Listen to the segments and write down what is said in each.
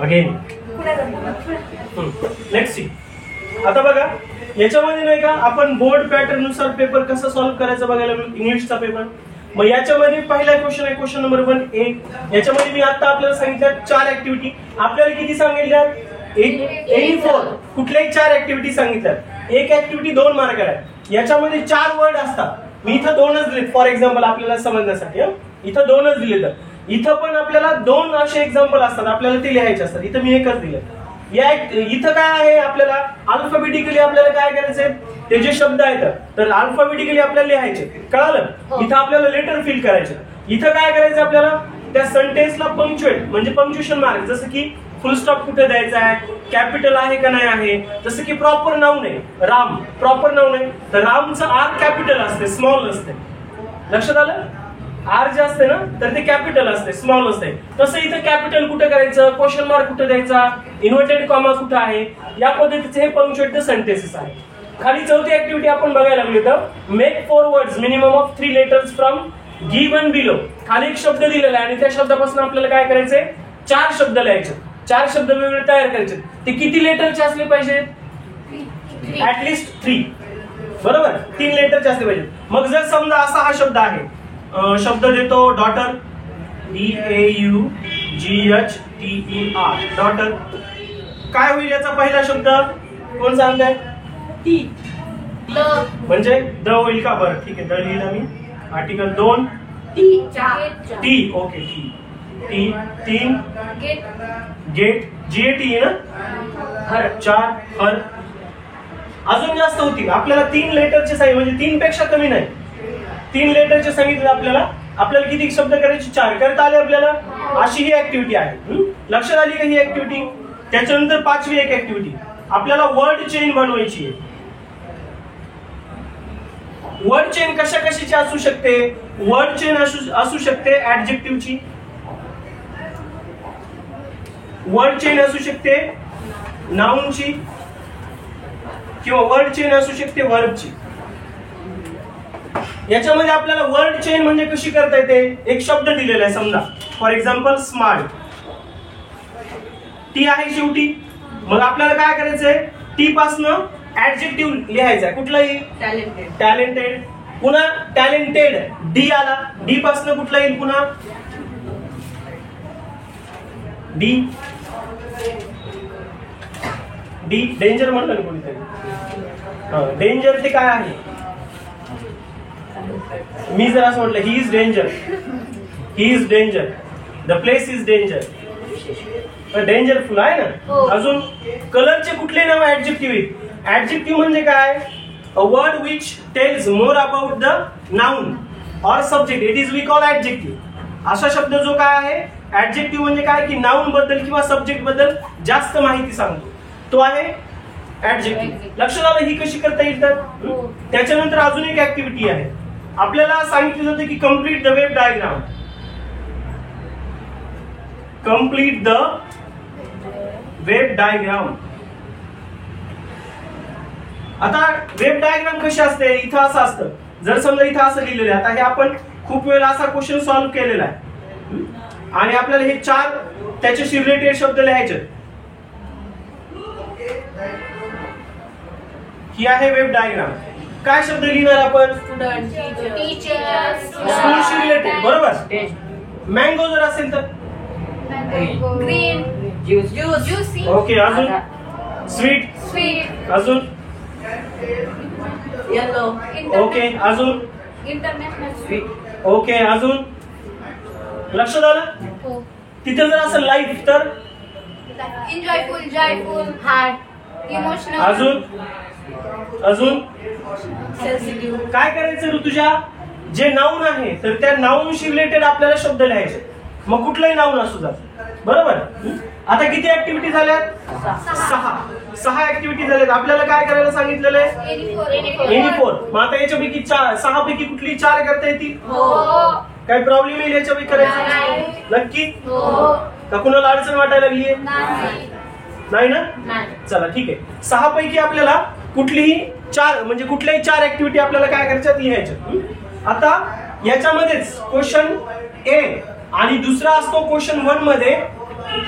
Again let's see. आता बघा याच्यामध्ये नाही का आपण बोर्ड पॅटर्न नुसार पेपर कसं सॉल्व्ह करायचं बघायला इंग्लिशचा पेपर. मग याच्यामध्ये पहिला क्वेश्चन आहे क्वेश्चन नंबर 1A. याच्यामध्ये मी आता आपल्याला सांगितलं 4 ऍक्टिव्हिटी. आपल्याला किती सांगितल्या? एनी 4. कुठल्याही 4 ऍक्टिव्हिटी सांगितल्या. एक ऍक्टिव्हिटी 2 मार्काला आहे. याच्यामध्ये 4 वर्ड असतात. मी इथं 2च दिले फॉर एक्झाम्पल आपल्याला समजण्यासाठी. इथं 2च दिले. तर इथं पण आपल्याला 2 असे एक्झाम्पल असतात आपल्याला ते लिहायचे असतात. इथं मी एकच दिलं. इथं काय आहे आपल्याला अल्फाबेटिकली आपल्याला काय करायचंय ते जे शब्द आहेत तर अल्फाबेटिकली आपल्याला लिहायचे. कळालं? इथं आपल्याला लेटर फिल करायचे. इथं काय करायचं आपल्याला त्या सेंटेन्सला पंक्च्युएट म्हणजे पंक्च्युएशन मार्क जसं की फुल स्टॉप कुठे द्यायचा आहे, कॅपिटल आहे का नाही आहे. जसं की प्रॉपर नाउन आहे राम, प्रॉपर नाउन आहे तर रामचं आर कॅपिटल असते स्मॉल असते. लक्षात आलं? आर जे असते ना तर ते कॅपिटल असते स्मॉल असते. तसं इथं कॅपिटल कुठे करायचं, क्वेश्चन मार्क कुठे द्यायचा, इन्व्हर्टेड कॉमा कुठे आहे, या पद्धतीचे हे पंक्च्युएट सेंटेन्सेस आहे. खाली चौथी ऍक्टिव्हिटी आपण बघायला लागलो तर make 4 words minimum of 3 letters from given below. खाली एक शब्द दिलेला आहे आणि त्या शब्दापासून आपल्याला काय करायचंय 4 शब्द लिहायचे. 4 शब्द वेगवेगळे तयार करायचे. ते किती लेटरचे असले पाहिजेत? ऍटलिस्ट 3. बरोबर 3 लेटरचे असले पाहिजेत. मग जर समजा असा हा शब्द आहे शब्द देतो डॉटर DAUGHTER डॉटर. काय होईल याचा पहिला शब्द कोण सांगताय? टी. म्हणजे द होईल का? बरं ठीक आहे द लिहिला मी. Article 2 T. Okay T 3 gate GAT ना हर 4 हर. अजून जास्त होतील आपल्याला 3 लेटरचे सांगितले म्हणजे 3 पेक्षा कमी नाही. 3 लेटरचे सांगितले आपल्याला किती शब्द करायचे 4 करता आले आपल्याला. अशी ही ऍक्टिव्हिटी आहे. लक्षात आली का ही ऍक्टिव्हिटी? त्याच्यानंतर 5वी एक ऍक्टिव्हिटी आपल्याला वर्ड चेन बनवायची आहे. वर्ड चेन कशा कशाची असू शकते? वर्ड चेन असू शकते ऍडजेक्टिव्हची, वर्ड चेन असू शकते नाउनची किंवा वर्ड चेन असू शकते वर्बची. याच्यामध्ये आपल्याला वर्ड चेन म्हणजे कशी करता येते? एक शब्द दिलेला आहे समजा फॉर एक्झाम्पल स्मार्ट. टी आहे शेवटी. मग आपल्याला काय करायचंय टी पासनं ऍडजेक्टिव्ह लिहायचा आहे कुठलाही. टॅलेंटेड. पुन्हा टॅलेंटेड डी आला. डी पासनं कुठला येईल पुन्हा डी. डी डेंजर म्हणलं ना कोणीतरी. डेंजर ते काय आहे? मी जर असं म्हटलं he is danger, he is danger, the place is danger. Dangerful आहे ना. अजून कलरचे कुठले नाव ऍडजेक्टिव्ह? ऍडजेक्टिव्ह म्हणजे काय? A word which tells more about the noun or subject it is we call adjective. असा शब्द जो काय आहे ऍडजेक्टिव्ह म्हणजे काय की नाउन बद्दल किंवा सब्जेक्ट बद्दल जास्त माहिती सांगतो तो आहे ऍडजेक्टिव्ह. लक्षात आलं ही कशी करता येईल तर. त्याच्यानंतर अजून एक ऍक्टिव्हिटी आहे आपल्याला सांगितलं जातं की complete the web diagram. Complete the web diagram. आता वेब डायग्राम कशी असते? इथं असं असतं. जर समजा इथं असं लिहिलेलं आहे. आता हे आपण खूप वेळा असा क्वेश्चन सॉल्व्ह केलेला आहे आणि आपल्याला हे 4 त्याच्याशी रिलेटेड शब्द लिहायचे. ही आहे वेब डायग्राम. काय शब्द लिहिणार आपण? स्कूलशी रिलेटेड. बरोबर. मँगो जर असेल तर ग्रीन ज्यूसी. ओके अजून स्वीट. अजून येलो. ओके अजून इंटरनॅशनल स्वीट. ओके अजून लक्षात आलं. तिथे जर असं लाईफ तर एन्जॉयफुल, जॉयफुल, हार्ट, इमोशनल. अजून सेन्सिटिव्ह. काय करायचं ऋतुजा? जे नाउन आहे तर त्या नाउनशी रिलेटेड आपल्याला शब्द लिहायचे. मग कुठलाही नाउन असू द्या. बरोबर. आता किती ऍक्टिव्हिटी झाल्यात? 6 ऍक्टिव्हिटी झाल्यात. आपल्याला काय करायला सांगितलेलं आहे? एनी 4. मग आता याच्यापैकी 6 पैकी कुठली 4 करता येतील? काय प्रॉब्लेम येईल याच्यापैकी करायचं? नक्की का कुणाला अडचण वाटायला लागली? नाही ना. चला ठीक आहे. 6 पैकी आपल्याला कुठलीही 4 म्हणजे कुठल्याही 4 ऍक्टिव्हिटी आपल्याला काय करायच्यात लिहायच्या. आता याच्यामध्येच क्वेश्चन ए आणि दुसरा असतो क्वेश्चन 1 मध्ये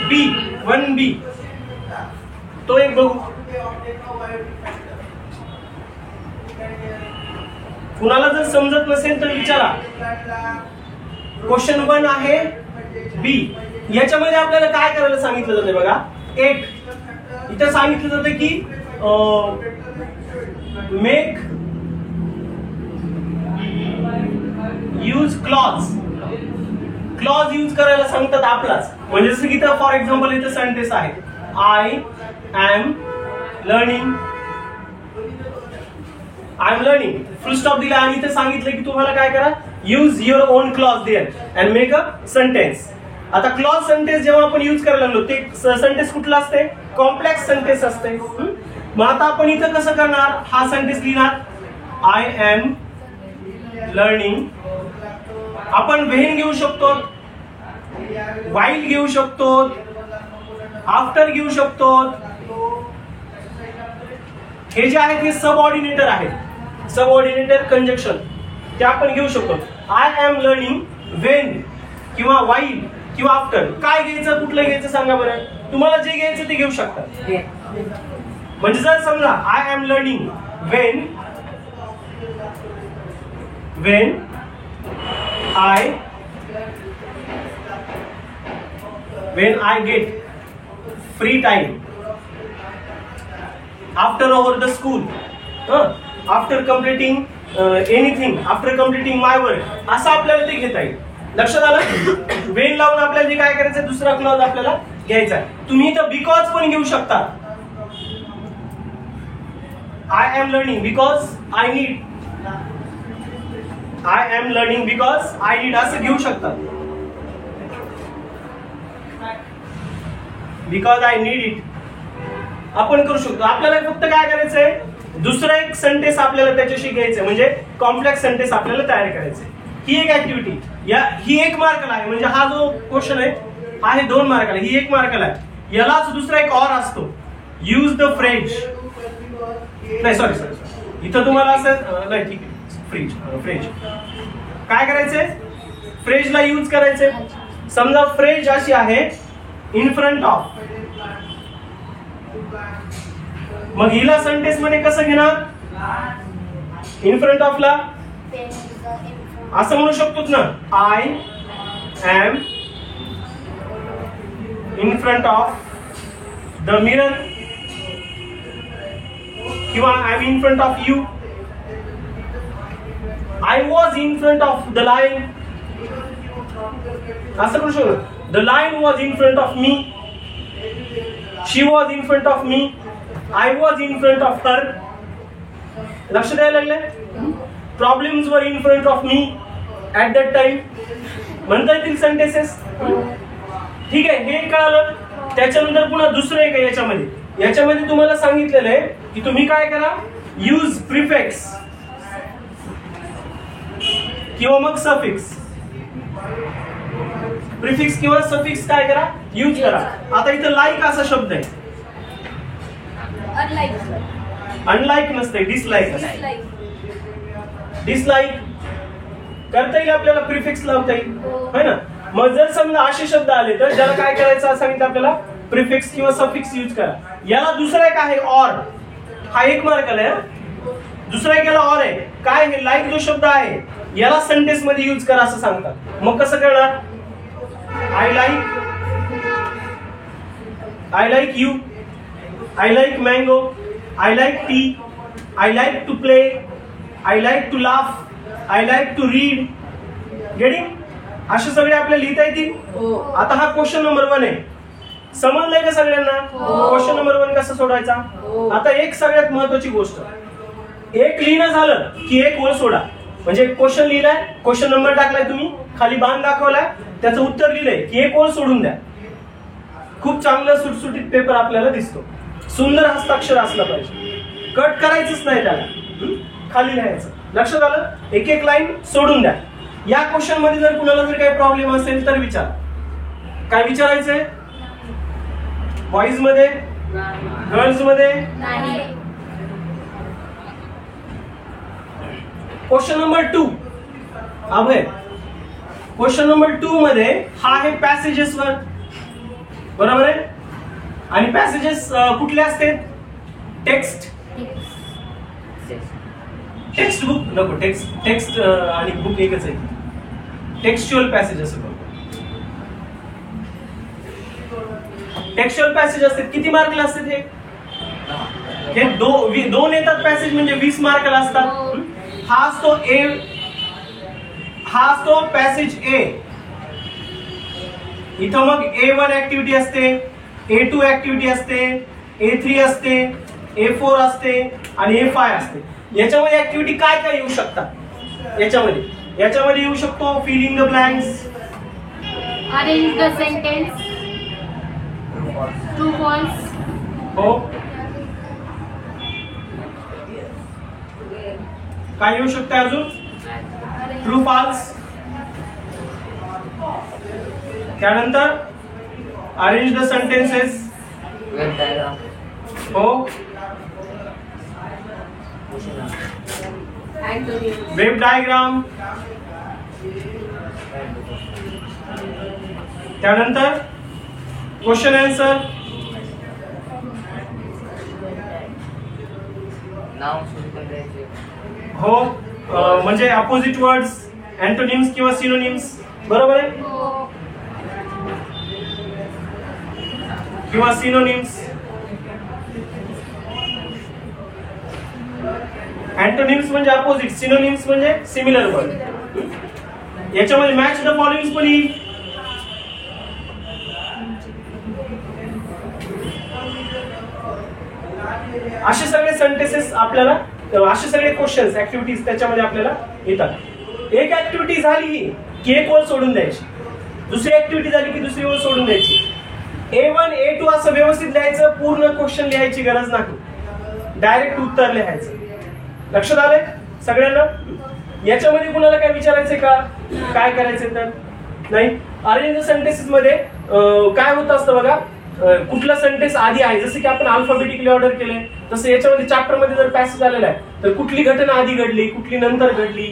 बी 1B, तो एक बघू. कुणाला जर समजत नसेल तर विचारा. क्वेश्चन 1 आहे बी. याच्यामध्ये आपल्याला काय करायला सांगितलं जाते बघा. एक इथे सांगितलं जातं की मेक यूज क्लॉज यूज करायला सांगतात आपलाच. म्हणजे जसं की इथं फॉर एक्झाम्पल इथं सेंटेन्स आहे I am learning full stop दिला आणि इथे सांगितलं की तुम्हाला काय करा, use your own clause there and make a sentence. आता क्लॉज सेंटेन्स जेव्हा आपण यूज करायला लागलो ते सेंटेन्स कुठला असते, कॉम्प्लेक्स सेंटेन्स असते. मग आता आपण इथं कसं करणार, हा सेंटेन्स लिहिणार आय एम लर्निंग. आपण व्हेन घेऊ शकतो, व्हाईल घेऊ शकतो, आफ्टर घेऊ शकतो. हे जे आहेत हे सबऑर्डिनेटर आहेत, सबऑर्डिनेटर कंजक्शन ते आपण घेऊ शकतो. आय एम लर्निंग व्हेन किंवा व्हाईल किंवा आफ्टर. काय घ्यायचं, कुठलं घ्यायचं सांगा बरं. तुम्हाला जे घ्यायचं ते घेऊ शकता. म्हणजे जर समजा I am learning when I get free time after over the school, after completing anything, after completing my work, असं आपल्याला ते घेता येईल. लक्षात आलं. वेन लावून आपल्याला जे काय करायचं, दुसरा क्लॉज आपल्याला घ्यायचा आहे. तुम्ही इथं बिकॉज पण घेऊ शकता. I am learning because I need, I am learning because I need असं घेऊ शकता. बिकॉज आय नीड इट आपण करू शकतो. आपल्याला फक्त काय करायचंय, दुसरा एक सेंटेन्स आपल्याला त्याच्याशी घ्यायचंय, म्हणजे कॉम्प्लेक्स सेंटेन्स आपल्याला तयार करायचंय. ही एक ऍक्टिव्हिटी, ही 1 मार्काला आहे. म्हणजे हा जो क्वेश्चन आहे 2 मार्काला, ही 1 मार्काला आहे. यालाच दुसरा एक और असतो, यूज द फ्रेज. नाही सॉरी इथं तुम्हाला असं नाही, ठीक आहे. फ्रेज काय करायचंय, फ्रेजला यूज करायचंय. समजा फ्रेज अशी आहे इन फ्रंट ऑफ, मग हिला सेंटेन्स मध्ये कसं घेणार, इन फ्रंट ऑफ ला असं म्हणू शकतो ना, I am in front of the mirror किंवा I am in front of you. I was in front of the line असं करू शकतो. The lion was in front of me. She was in front of me. I was in front of her. लक्ष द्यायला लागले. Problems were in front of me at that time. म्हणता येतील sentences. ठीक आहे, हे कळालं. त्याच्यानंतर पुन्हा दुसरं एक आहे याच्यामध्ये तुम्हाला सांगितलेलं आहे की तुम्ही काय करा, यूज प्रिफिक्स किंवा मग सफिक्स. प्रिफिक्स किंवा सफिक्स काय करा, यूज करा. आता इथं लाईक असा शब्द आहे, अनलाईक नसते, डिसलाईक. डिसलाईक करता येईल आपल्याला, प्रिफिक्स लावता येईल, है ना. मग जर समजा असे शब्द आले तर ज्याला काय करायचं सांगितलं आपल्याला, प्रिफिक्स किंवा सफिक्स यूज करा. याला दुसरा एक आहे ऑर, हा 1 मार्काला आहे. दुसरा एक याला ऑर आहे. काय हे लाईक जो शब्द आहे याला सेंटेन्स मध्ये यूज करा असं सांगतात. मग कसं करणार, I like you, I like mango, I like tea, I like to play, I like to laugh, I like to read. Getting? असे सगळे आपल्याला लिहिता येतील. आता हा क्वेश्चन नंबर 1 आहे. समजलंय का सगळ्यांना क्वेश्चन नंबर 1 कसा सोडवायचा. आता एक सगळ्यात महत्वाची गोष्ट, एक लिहिणं झालं की एक ओळ सोडा. म्हणजे क्वेश्चन लिहिलाय, क्वेश्चन नंबर टाकलाय, तुम्ही खाली बाण दाखवलाय, त्याचं उत्तर लिहिलंय की एक ओळ सोडून द्या. खूप चांगलं सुटसुटीत पेपर आपल्याला दिसतो. सुंदर हस्ताक्षर असलं पाहिजे, कट करायचंच नाही त्याला, खाली लिहायचं. लक्षात आलं. एक एक लाईन सोडून द्या. या क्वेश्चन मध्ये जर कुणाला जर काही प्रॉब्लेम असेल तर विचार. काय विचारायचंय, बॉईज मध्ये, गर्ल्स मध्ये. क्वेश्चन नंबर 2 अभय, क्वेश्चन नंबर 2 मध्ये हा आहे पॅसेजेस वर, बरोबर आहे. आणि पॅसेजेस कुठले असते? टेक्स्ट बुक नको, टेक्स्ट आणि बुक एकच आहे. टेक्स्च्युअल पॅसेज असं करतो. टेक्स्च्युअल पॅसेज असतात. किती मार्कला असतात हे? दोन येतात पॅसेज म्हणजे 20 मार्कला असतात. हा असतो पॅसेज ए. इथं मग A1 ऍक्टिव्हिटी असते, A2 ऍक्टिव्हिटी असते, A3 असते, A4 असते आणि A5 असते. याच्यामध्ये ऍक्टिव्हिटी काय काय येऊ शकतात? याच्यामध्ये येऊ शकतो filling the blanks, arrange the sentence, true false. हो. काय येऊ शकतं अजून? True false. त्यानंतर अरेंज द सेंटेन्सेस. हो. Web diagram. त्यानंतर क्वेश्चन आन्सर. हो, म्हणजे अपोजिट वर्ड्स, अँटोनिम्स किंवा सिनोनिम्स, बरोबर आहे, किंवा सिनोनिम्स. अँटोनिम्स म्हणजे अपोजिट, सिनोनिम्स म्हणजे सिमिलर वर्ड. याच्यामध्ये मॅच द फॉलोइंग पण येईल. असे सगळे सेंटेन्सेस आपल्याला, असे सगळे क्वेश्चन्स, ऍक्टिव्हिटीज त्याच्यामध्ये आपल्याला येतात. एक ऍक्टिव्हिटी झाली की एक ओळ सोडून द्यायची, दुसरी ऍक्टिव्हिटी झाली की दुसरी ओळ सोडून द्यायची. A1 A2 असं व्यवस्थित लिहायचं, पूर्ण क्वेश्चन लिहायची गरज नाही, डायरेक्ट उत्तर लिहायचं. लक्षात आलंय सगळ्यांना? याच्यामध्ये कुणाला काय विचारायचंय का, काय करायचंय तर नाही. अरेंज सेंटेन्सेस मध्ये काय होत असतं बघा, कुठला सेंटेन्स आधी आहे, जसं की आपण अल्फाबेटिकली ऑर्डर केलंय तसं याच्यामध्ये चॅप्टर मध्ये जर पॅसेज आलेला आहे तर कुठली घटना आधी घडली, कुठली नंतर घडली,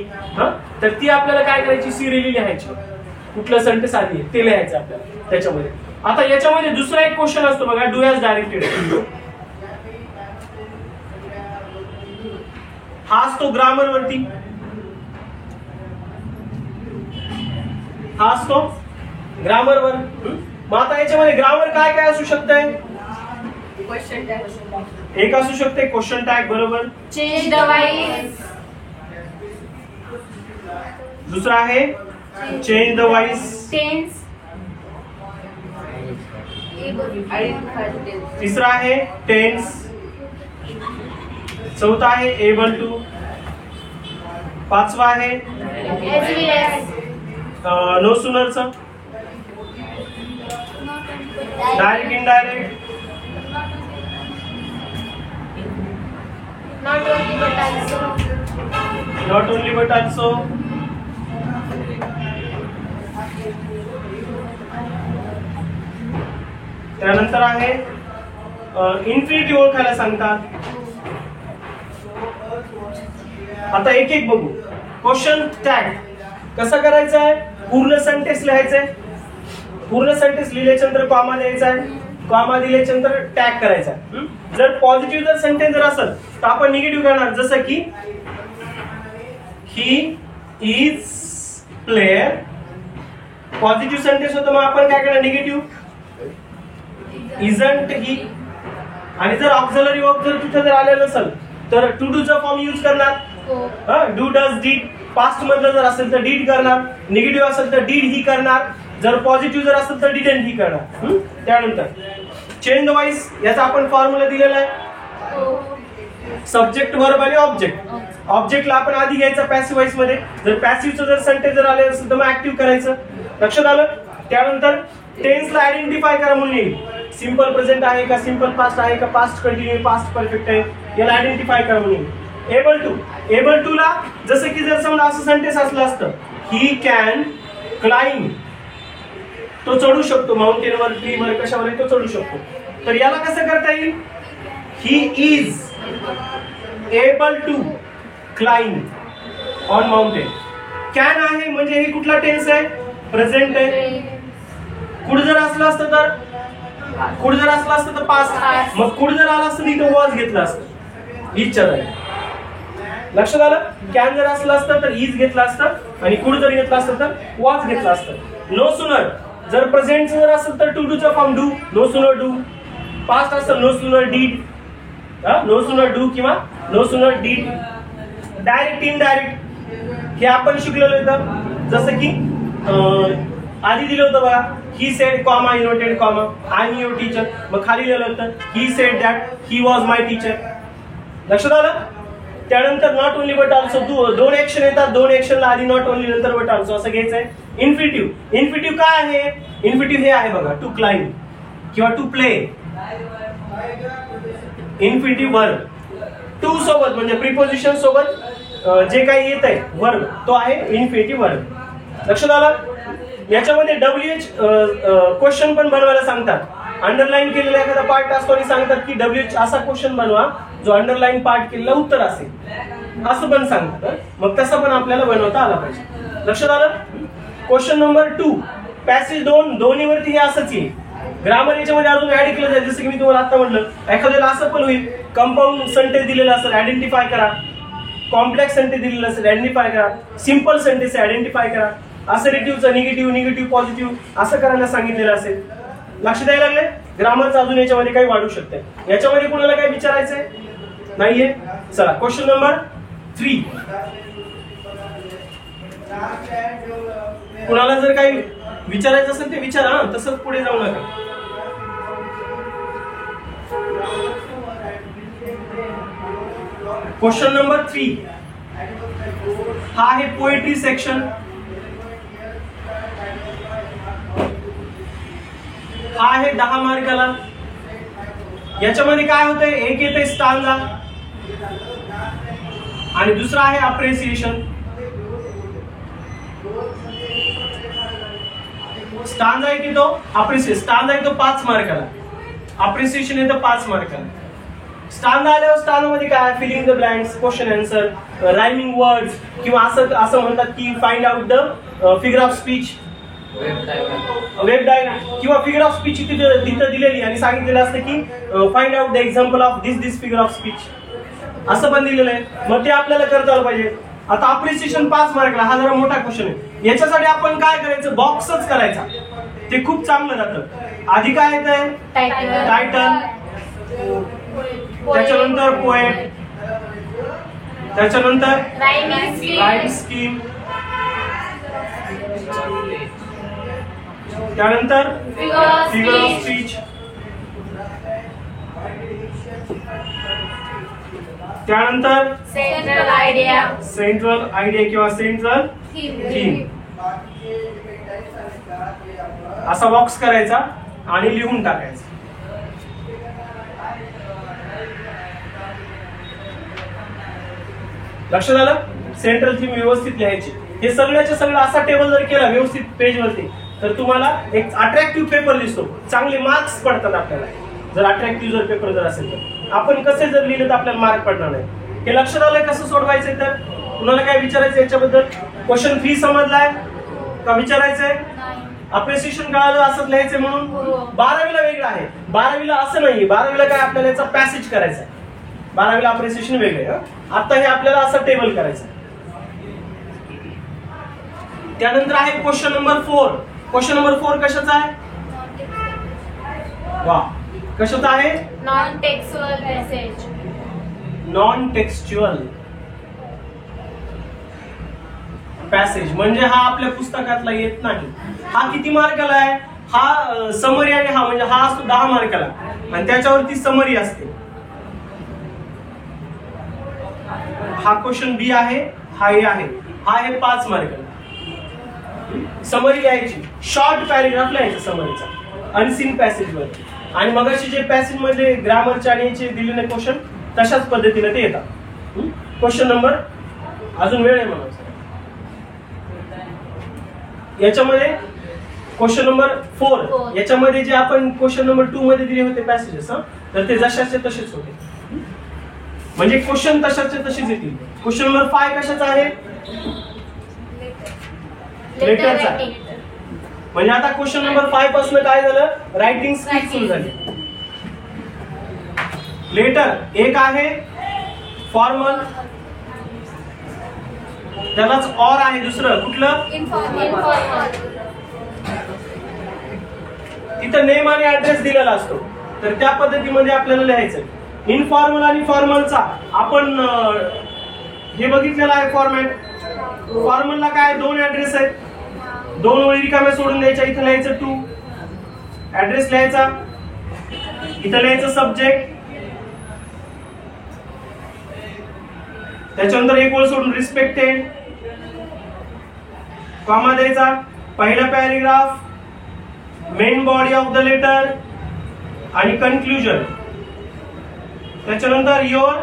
तर ती आपल्याला काय करायची, सिरियली लिहायची. कुठलं सेंटेन्स आधी आहे ते लिहायचं आपल्याला त्याच्यामध्ये. आता याच्यामध्ये दुसरा एक क्वेश्चन असतो बघा, डू हॅज डायरेक्टेड. हा असतो ग्रामर वरती, हा असतो ग्रामर वर. मग आता याच्यामध्ये ग्रामर काय काय असू शकतंय? एक असू शकते क्वेश्चन टॅग, बरोबर. Change the vice. दुसरा आहे चेंज द वाइस. टेन्स. तिसरा आहे टेन्स. चौथा आहे एबल टू. पाचवा आहे एज वेल एज. नो सुनरचा, direct indirect, not only but also. Not only but also. त्यानंतर आहे इन्फिनिटी ओळखायला सांगतात. आता एक एक बघू. क्वेश्चन टॅग कसा करायचा आहे? पूर्ण सेंटेन्स लिहायचंय, पूर्ण सेंटेन्स लिहिल्याच्या नंतर कॉमा द्यायचा आहे, कॉमा दिल्याच्या नंतर टॅग करायचा. जर पॉझिटिव्ह जर सेंटेन्स जर असेल तर आपण निगेटिव्ह करणार, जसं की he is player. Positive sentence होतं मग आपण काय करणार, निगेटिव्ह. Isn't he. आणि जर ऑक्झिलरी वर्ब जर तिथे जर आलेलं नसेल तर टू डू चा फॉर्म यूज करणार. Do does did. पास्ट मधलं जर असेल तर डीड करणार, निगेटिव्ह असेल तर डीड ही करणार, जर पॉझिटिव्ह जर असेल तर डिडंट ही करणार. त्यानंतर चेंज द वाइस, याचा आपण फॉर्म्युला दिलेला आहे. सब्जेक्ट, वर्ब आणि ऑब्जेक्ट. ऑब्जेक्टला आपण आधी घ्यायचा पॅसिव्ह वाइस मध्ये. जर पॅसिव्हचं जर सेंटेन्स जर आले असेल तर मग ऍक्टिव्ह करायचं. लक्षात आलं? त्यानंतर टेन्सला आयडेंटिफाय करा म्हणून येईल. सिंपल प्रेझेंट आहे का, सिंपल पास्ट आहे का, पास्ट कंटिन्यू, पास्ट परफेक्ट आहे, याला आयडेंटिफाय करा म्हणून. Able to. एबल टू ला जसं की जर समजा असं सेंटेन्स असलं असतं, ही कॅन क्लाइंब, तो चढू शकतो माउंटेनवर, ट्रीवर, कशावर तो चढू शकतो. तर याला कसं करता येईल? He is able to climb on mountain. Can आहे म्हणजे हे कुठला टेन्स आहे? प्रेझेंट आहे. कुड जर असलं असतं तर पास्ट. मग कुड जर आला असतं इथं वॉज घेतलं असतं. इजच्या जागी. लक्षात आलं? कॅन जर असलं असतं तर इज घेतलं असतं आणि कुड जर घेतलं असतं तर वॉज घेतलं असतं. नो सुनर जर प्रेझेंट जर असेल तर टू डूचा form do. No sooner do. Past असेल no sooner did. No sooner do किंवा no sooner did. Direct indirect हे आपण शिकलेलो होतं. जसं की आधी दिलं होतं बघा, he said comma inverted comma I am your teacher. मग खाली लिहिलं होतं he said that he was my teacher. लक्षात आलं? त्यानंतर नॉट ओनली बट ऑल्सो दोन ऍक्शन येतात. दोन ऍक्शनला आधी नॉट ओनली नंतर बट ऑल्सो असं घ्यायचंय. इन्फिनिटिव्ह. इन्फिनिटिव्ह काय आहे? इन्फिनिटिव्ह हे आहे बघा, टू क्लाइंब किंवा to play. Infinitive verb to सोबत म्हणजे प्रिपोजिशन सोबत जे काही येत आहे वर्ब तो आहे इन्फिनिटिव्ह वर्ब. लक्षात आलं? याच्यामध्ये WH क्वेश्चन पण बनवायला सांगतात. अंडरलाईन केलेला एखादा पार्ट असतो आणि सांगतात की WH असा क्वेश्चन बनवा जो अंडरलाईन पार्ट केलेला उत्तर असेल, असं पण सांगतात. मग तसं पण आपल्याला बनवता आला पाहिजे. लक्षात आलं? क्वेश्चन नंबर 2 पॅसेज दोन्हीवरती हे असंच येईल. ग्रामर याच्यामध्ये अजून ऍड केलं जाईल. जसं की मी तुम्हाला आता म्हटलं, एखाद्याला असं पण होईल कंपाऊंड सेंटेन्स दिलेला असेल आयडेंटिफाय करा, कॉम्प्लेक्स सेंटेन्स दिलेला असेल आयडेंटिफाय करा, सिंपल सेंटेन्स आयडेंटिफाय करा, असर्टिव्हचं निगेटिव्ह पॉझिटिव्ह असं करायला सांगितलेलं असेल. लक्ष द्यायला लागले? ग्रामरचं अजून याच्यामध्ये काही वाढू शकते. याच्यामध्ये कोणाला काय विचारायचंय नाहीये? चला क्वेश्चन नंबर 3. कुणाला जर काही विचारायचं असेल ते विचारा, तसंच पुढे जाऊ नका. क्वेश्चन नंबर 3 हा आहे पोएट्री सेक्शन. हा आहे 10 मार्काला. याच्यामध्ये काय होतंय? एक येते स्टांजा आणि दुसरा आहे अप्रिसिएशन. स्टांजा एक येतो, अप्रिसिएशन. स्टांजा येतो 5 मार्काला, अप्रिसिएशन येतं 5 मार्काला. स्टांजा आल्यावर स्टांजा मध्ये काय? Filling the blanks, question answer, rhyming words किंवा असं म्हणतात की find out the figure of speech, web diagram किंवा फिगर ऑफ स्पीच तिथं दिलेली आणि सांगितलेलं असतं की find out the example of this figure of speech, असं पण दिलेलं आहे. मग ते आपल्याला करता आलं पाहिजे. आता अप्रिसिएशन 5 मार्कला, हा जरा मोठा क्वेश्चन आहे. याच्यासाठी आपण काय करायचं? बॉक्सच करायचा. ते खूप चांगलं राहतं. आधी काय येतंय? टायटल, त्याच्यानंतर पोएट, त्याच्यानंतर राईम स्कीम, त्यानंतर फिगर ऑफ स्पीच, त्यानंतर सेंट्रल आयडिया किंवा सेंट्रल थीम. असा बॉक्स करायचा आणि लिहून टाकायचा. लक्षात आलं? सेंट्रल थीम व्यवस्थित लिहायची. हे सगळ्याच्या सगळं असा टेबल जर केला व्यवस्थित पेजवरती तर तुम्हाला एक अट्रॅक्टिव्ह पेपर दिसतो. चांगले मार्क्स पडतात आपल्याला. जर अट्रॅक्टिव्ह जर पेपर जर असेल तर आपण कसे जर लिहिले तर आपल्याला मार्क पडणार नाही. हे लक्षात आलंय कसं सोडवायचंय? तर कुणाला काय विचारायचं याच्याबद्दल? क्वेश्चन 3 समजलाय का? विचारायचंय? अप्रिसिएशन कळालं असं लिहायचंय म्हणून. 12वीला वेगळं आहे. 12वीला असं नाहीये. 12वीला काय आपल्याला याचा पॅसेज करायचा आहे. 12वीला अप्रिसिएशन वेगळे. आता हे आपल्याला असं टेबल करायचं. त्यानंतर आहे क्वेश्चन नंबर 4. क्वेश्चन नंबर 4 कशाचा आहे? वा, कशाचा आहे? Non textual passage. Non textual passage म्हणजे हा आपल्या पुस्तकातला येत नाही. हा किती मार्काला आहे? हा समरी आणि हा म्हणजे हा असतो 10 मार्काला आणि त्याच्यावरती समरी असते. हा क्वेश्चन बी आहे, हा ए आहे. हा आहे 5 मार्काला. समरी लिहायची, शॉर्ट पॅरेग्राफ लिहायचा समरीचा अनसीन पॅसेज वरती. आणि मगाशी जे पॅसेज मध्ये ग्रामरचे आणि याचे दिलेले क्वेश्चन तशाच पद्धतीने ते येतात. क्वेश्चन नंबर अजून वेळ आहे मला. याच्यामध्ये क्वेश्चन नंबर 4 याच्यामध्ये जे आपण क्वेश्चन नंबर 2 मध्ये दिले होते पॅसेजेस तर ते जशाचे तसेच होते. म्हणजे क्वेश्चन तशाचे तसेच येतील. क्वेश्चन नंबर 5 कशाचा आहे? लेटरचा. म्हणजे आता क्वेश्चन नंबर 5 पासून काय झालं, रायटिंग स्पीड सुरू झाली. लेटर एक आहे फॉर्मल, त्यालाच ऑर आहे. दुसरं कुठलं, इन्फॉर्मल. तिथं नेम आणि ऍड्रेस दिलेला असतो, तर त्या पद्धतीमध्ये आपल्याला लिहायचं. इनफॉर्मल आणि फॉर्मलचा आपण हे बघितलेलं आहे फॉर्मॅट. फॉर्मलला काय, 2 ऍड्रेस आहेत, 2 ओळी रिकाम्या सोडून द्यायच्या. इथं लिहायचं टू, ऍड्रेस लिहायचा, इथं लिहायचं सब्जेक्ट, त्याच्यानंतर एक ओळ सोडून रिस्पेक्टेड, कॉमा द्यायचा, पहिला paragraph, main body of the letter आणि कन्क्लुजन. त्याच्यानंतर युअर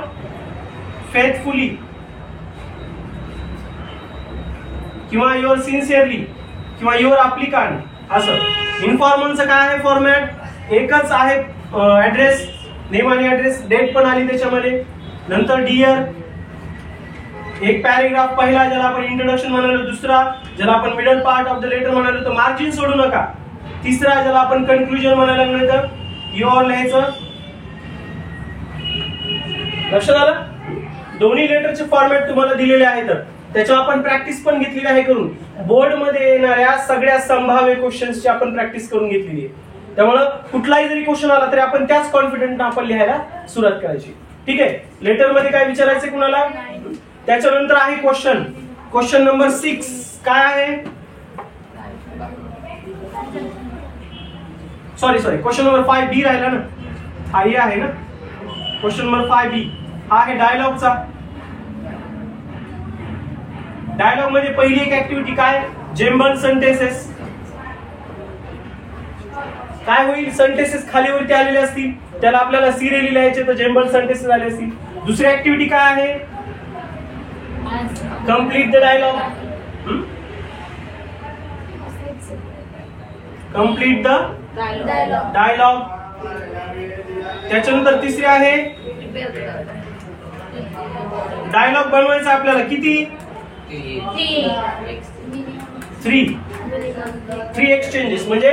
फेथफुली किंवा युअर सिन्सिअरली किंवा युअर अप्लिकंट असं. इन्फॉर्मलचं काय आहे फॉर्मॅट, एकच आहे ऍड्रेस, नेम आणि ऍड्रेस, डेट पण आली त्याच्यामध्ये. नंतर डिअर, एक पॅरेग्राफ पहिला ज्याला आपण इंट्रोडक्शन म्हणालो, दुसरा ज्याला आपण middle part of the letter म्हणालो तर मार्जिन सोडू नका, तिसरा ज्याला आपण कन्क्लुजन म्हणायला लागलो तर युअर लिहायचं. लक्षात आलं, दोन्ही लेटरचे फॉर्मॅट तुम्हाला दिलेले आहेत, त्याच्यावर आपण प्रॅक्टिस पण घेतलेली आहे करून. बोर्ड मध्ये येणाऱ्या सगळ्या संभाव्य क्वेश्चन्सची आपण प्रॅक्टिस करून घेतलेली आहे. त्यामुळे कुठलाही जरी क्वेश्चन आला तरी आपण त्याच कॉन्फिडंट आपण लिहायला सुरुवात करायची. ठीक आहे, लेटर मध्ये काय विचारायचं कुणाला. त्याच्यानंतर आहे क्वेश्चन, क्वेश्चन नंबर 6 काय आहे, सॉरी क्वेश्चन नंबर 5 बी राहिला ना, हा हे आहे ना. क्वेश्चन नंबर 5 बी हा आहे डायलॉगचा. डायलॉग मध्ये पहिली एक ऍक्टिव्हिटी काय, जेम्बल सेंटेन्सेस. काय होईल, सेंटेन्सेस खालीवरती आलेले असतील, त्याला आपल्याला सिरियली लिहायचे तर जेम्बल सेंटेन्सेस आले असतील. दुसरी ऍक्टिव्हिटी काय आहे, complete the dialogue. Complete the dialogue. त्याच्यानंतर तिसरी आहे डायलॉग बनवायचा आपल्याला किती, 3 एक्सचेंजेस, म्हणजे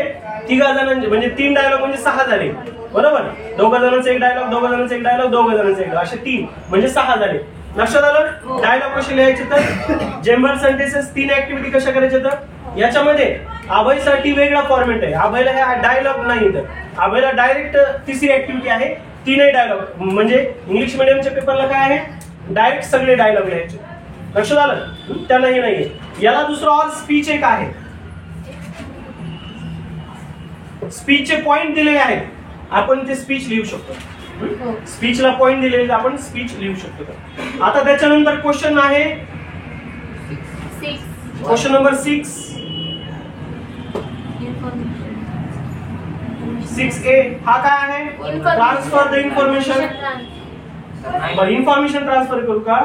3 जणांचे, म्हणजे 3 डायलॉग म्हणजे 6 झाले बरोबर. 2 जणांचा एक डायलॉग, 2 जणांचा एक डायलॉग, 2 जणांचा एक, असे 3 म्हणजे 6 झाले. लक्षात आलं. डायलॉग कसे लिहायचे तर जेम्बल सेंटेन्सेस. 3 ऍक्टिव्हिटी कशा करायच्या तर याच्यामध्ये अभयसाठी वेगळा फॉर्मॅट आहे, अभयला हे डायलॉग नाही, तर अभयला डायरेक्ट तिसरी ऍक्टिव्हिटी आहे, 3 डायलॉग. म्हणजे इंग्लिश मिडियमच्या पेपरला काय आहे, डायरेक्ट सगळे डायलॉग लिहायचे. लक्षात आलं, त्यालाही नाहीये. याला दुसरा ऑर स्पीच एक आहे, स्पीचचे पॉइंट दिलेले आहेत, आपण ते स्पीच लिहू शकतो. स्पीचला पॉइंट दिलेले आपण स्पीच लिहू शकतो. आता त्याच्यानंतर क्वेश्चन आहे क्वेश्चन नंबर 6A हा काय आहे, ट्रान्सफर द इन्फॉर्मेशन. बरं, इन्फॉर्मेशन ट्रान्सफर करू का,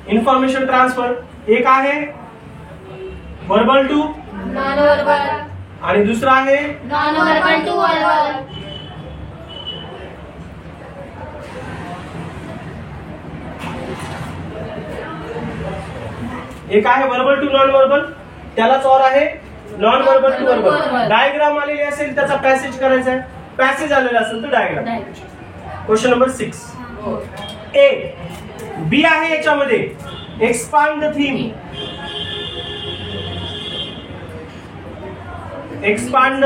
इन्फॉर्मेशन ट्रान्सफर. एक आहे वर्बल टू नॉन वर्बल आणि दुसरा आहे नॉन वर्बल टू वर्बल. एक आहे वर्बल टू नॉन वर्बल, त्यालाच और आहे non verbal to verbal. Diagram आलेली असेल त्याचा पॅसेज करायचा आहे, पॅसेज आलेला असेल तर डायग्राम. क्वेश्चन नंबर 6 ए. बी आहे याच्यामध्ये एक्सपांड द थीम. एक्सपांड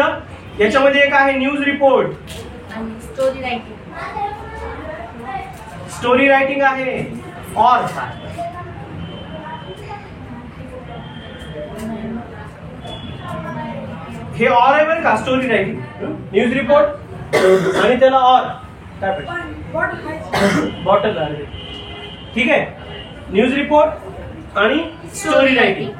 याच्यामध्ये एक आहे news report, story writing. Story writing आहे और हे और आहे बरं का, स्टोरी रायटिंग, न्यूज रिपोर्ट आणि त्याला और काय बॉटल आहे. ठीक आहे, न्यूज रिपोर्ट आणि स्टोरी रायटिंग.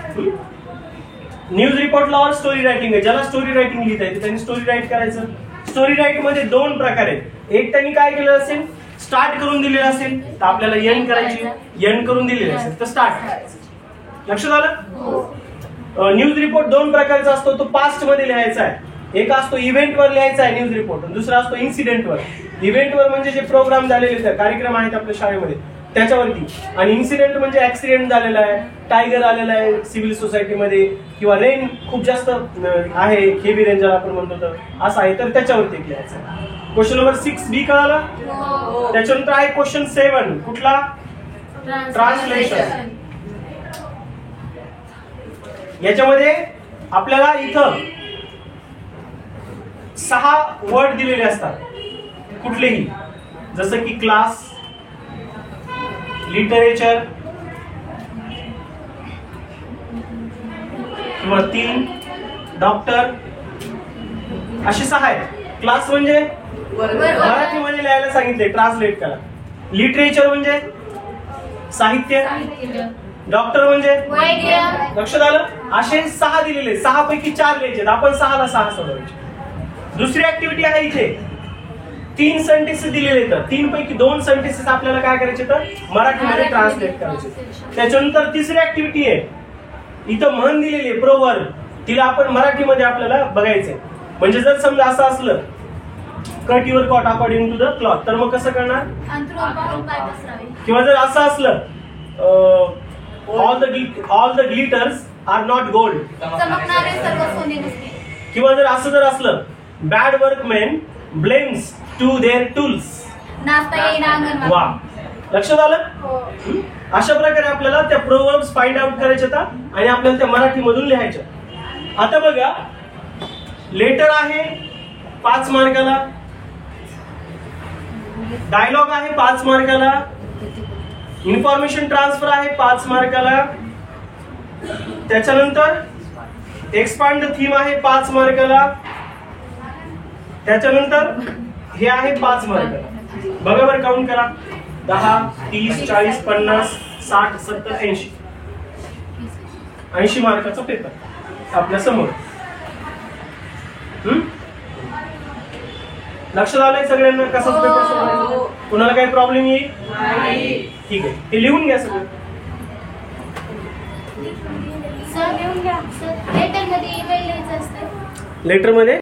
न्यूज रिपोर्टला और स्टोरी रायटिंग आहे, ज्याला स्टोरी रायटिंग लिहिता येते त्यांनी स्टोरी राईट करायचं. स्टोरी राईट मध्ये 2 प्रकार आहेत. एक त्यांनी काय केलं असेल, स्टार्ट करून दिलेलं असेल तर आपल्याला एंड करायची, एंड करून दिलेलं असेल तर स्टार्ट करायचं. लक्षात आलं. न्यूज रिपोर्ट 2 प्रकारचा असतो, तो पास्ट मध्ये लिहायचा आहे एक असतो इव्हेंटवर लिहायचा आहे न्यूज रिपोर्ट, दुसरा असतो इन्सिडेंटवर. इव्हेंटवर म्हणजे जे प्रोग्राम झालेले आहेत, कार्यक्रम आहेत आपल्या शाळेमध्ये त्याच्यावरती, आणि इन्सिडेंट म्हणजे ऍक्सिडेंट झालेला आहे, टायगर आलेला आहे सिव्हिल सोसायटीमध्ये, किंवा रेन खूप जास्त आहे, हेवी रेन ज्याला आपण म्हणतो तर असं आहे, तर त्याच्यावरती एक लिहायचं. क्वेश्चन नंबर 6B कळाला. हो. त्याच्यानंतर आहे क्वेश्चन 7. कुठला? ट्रान्सलेशन. याच्यामध्ये आपल्याला इथं 6 वर्ड दिलेले असतात कुठलेही, जसं की क्लास, लिटरेचर किंवा 3, डॉक्टर, असे 6 आहेत. क्लास म्हणजे मराठीमध्ये लिहायला सांगितले, ट्रान्सलेट करा. लिटरेचर म्हणजे साहित्य, डॉक्टर म्हणजे वैद्य. लक्षात आलं. असे 6 दिलेले, 6 पैकी 4 लिहायचे, आपण 6 ला 6 सोडवायचे. दुसरी ऍक्टिव्हिटी आहे इथे 3 सेंटेन्सेस दिलेले, तर 3 पैकी 2 सेंटेन्सेस आपल्याला काय करायचे तर मराठीमध्ये ट्रान्सलेट करायचे. त्याच्यानंतर तिसरी ऍक्टिव्हिटी आहे, इथं म्हण दिलेली आहे प्रोवर्ब, तिला आपण मराठीमध्ये आपल्याला बघायचंय. म्हणजे जर समजा असं असलं cut your coat according to the cloth, तर मग कसं करणार? अंथरूण पाय पसरावे. किंवा जर असं असलं all the glitters are not gold, चमकणारे सर्व सोने नसते. किंवा जर असलं bad workman blames to their tools, नाचता येईना अंगण. वा, लक्षात आलं. हो. अशा प्रकारे आपल्याला त्या प्रोवर्ब्स फाइंड आउट करायच्या आणि आपल्याला त्या मराठीमधून लिहायच्या. आता बघा, लेटर आहे 5 मार्काला, डायलॉग आहे 5 मार्काला, इन्फॉर्मेशन ट्रान्सफर आहे 5 मार्काला, त्याच्यानंतर एक्सपांड द थीम आहे 5 मार्काला, त्याच्यानंतर हे आहे 5 मार्काला. बघा बरं, काउंट करा. 10, 30, 40, 50, 60, 70, 80. 80 मार्काचा पेपर आपल्या समोर. लक्षात आलंय सगळ्यांना कसा पेपर सोडवायचा? कुणाला काही प्रॉब्लेम येईल? ठीक आहे, ते लिहून घ्या सगळं. सर लिहून घ्या. सर लेटर मध्ये ईमेल लिहायचं असतं. लेटर मध्ये